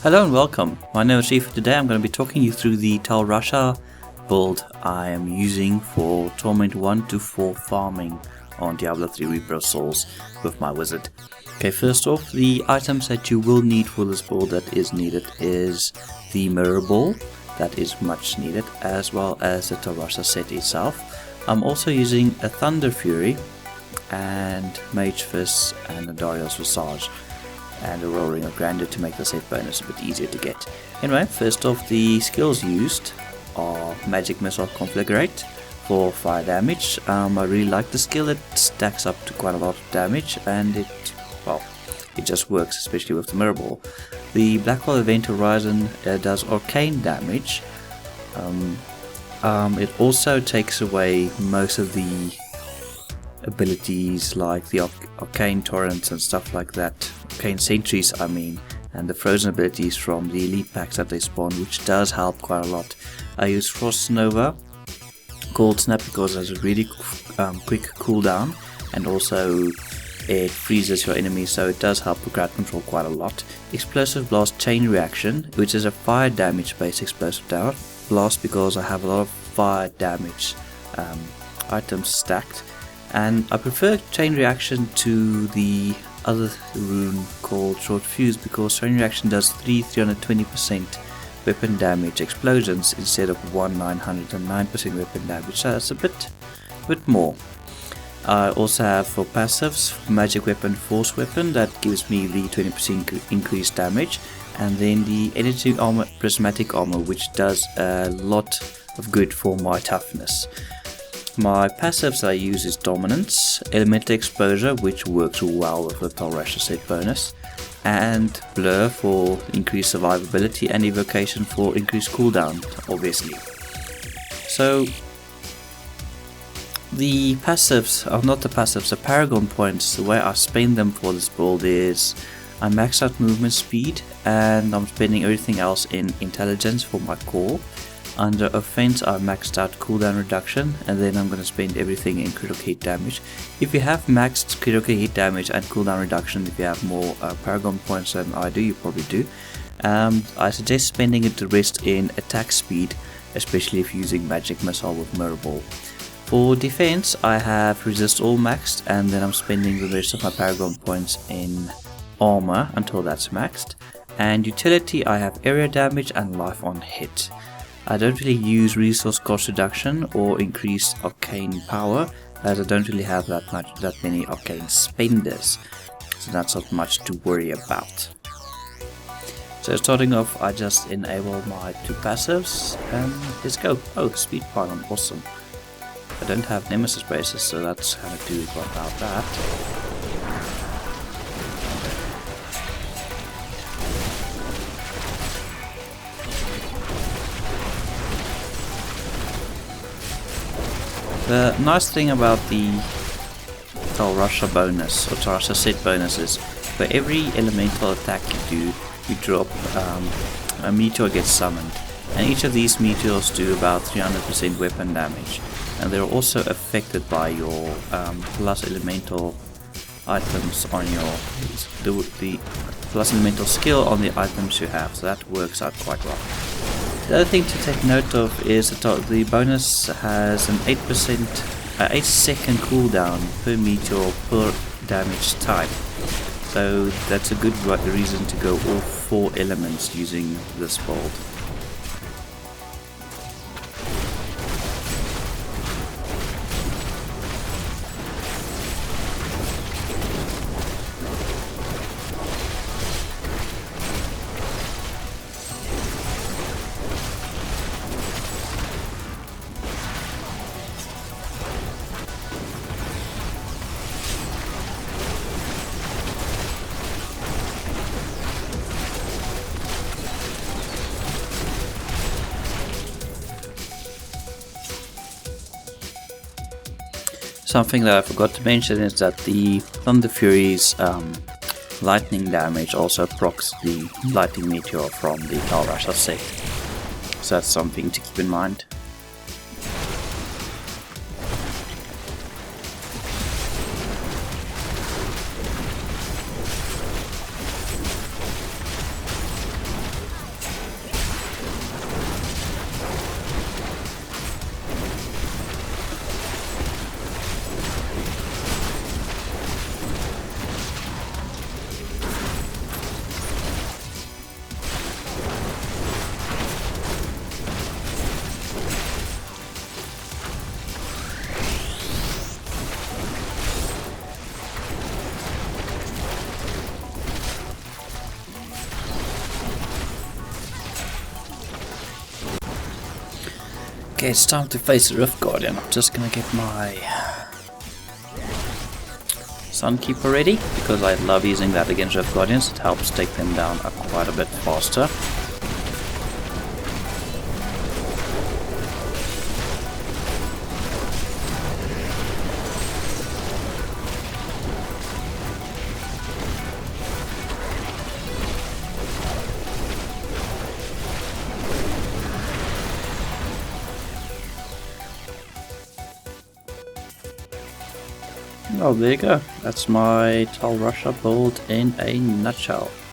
Hello and welcome. My name is Chief. Today I'm going to be talking you through the Tal Rasha build I am using for Torment 1 to 4 farming on Diablo 3 Reaper of Souls with my wizard. Okay, first off, the items that you will need for this build that is needed is the mirror ball, that is much needed, as well as the Tal Rasha set itself. I'm also using a Thunder Fury and Mage Fist and a Darius Visage and a Roaring of Grandeur to make the set bonus a bit easier to get. Anyway, first off, the skills used are Magic Missile Conflagrate for fire damage. I really like the skill. It stacks up to quite a lot of damage and it just works, especially with the mirror ball. The Black Hole Event Horizon does arcane damage. It also takes away most of the abilities like the arcane torrents and stuff like that, arcane sentries and the frozen abilities from the elite packs that they spawn, which does help quite a lot. I use Frost Nova Cold Snap because it has a really quick cooldown, and also it freezes your enemies, so it does help with crowd control quite a lot. Explosive Blast Chain Reaction, which is a fire damage based explosive blast because I have a lot of fire damage items stacked. And I prefer Chain Reaction to the other rune called Short Fuse because Chain Reaction does 320% weapon damage explosions instead of 909% weapon damage, so that's a bit more. I also have for passives Magic Weapon, Force Weapon, that gives me the 20% increased damage, and then the Energy Armor, Prismatic Armor, which does a lot of good for my toughness. My passives I use is Dominance, Elemental Exposure, which works well with the Tal Rasha set bonus, and Blur for increased survivability, and Evocation for increased cooldown, obviously. So the passives, the Paragon points, the way I spend them for this build is I max out movement speed and I'm spending everything else in intelligence for my core. Under offense I maxed out cooldown reduction, and then I'm going to spend everything in critical hit damage. If you have maxed critical hit damage and cooldown reduction, if you have more Paragon points than I do, you probably do, I suggest spending it the rest in attack speed, especially if using Magic Missile with Mirror Ball. For defense I have Resist All maxed, and then I'm spending the rest of my Paragon points in armor until that's maxed. And utility I have area damage and life on hit. I don't really use resource cost reduction or increased arcane power, as I don't really have that many arcane spenders, so that's not much to worry about. So starting off, I just enable my two passives and let's go. Oh, speed pylon, awesome. I don't have nemesis braces, so that's kind of do about that. The nice thing about the Tal Rasha bonus, or Tal Rasha set bonus, is for every elemental attack you do, you drop a meteor gets summoned, and each of these meteors do about 300% weapon damage, and they're also affected by your plus elemental items on your the plus elemental skill on the items you have, so that works out quite well. The other thing to take note of is that the bonus has an 8 second cooldown per meteor per damage type, so that's a good reason to go all 4 elements using this build. Something that I forgot to mention is that the Thunder Fury's lightning damage also procs the lightning meteor from the Tal Rasha set, so that's something to keep in mind. Okay, it's time to face the Rift Guardian. I'm just gonna get my Sunkeeper ready, because I love using that against Rift Guardians. It helps take them down quite a bit faster. Oh, there you go. That's my Tal Rasha build in a nutshell.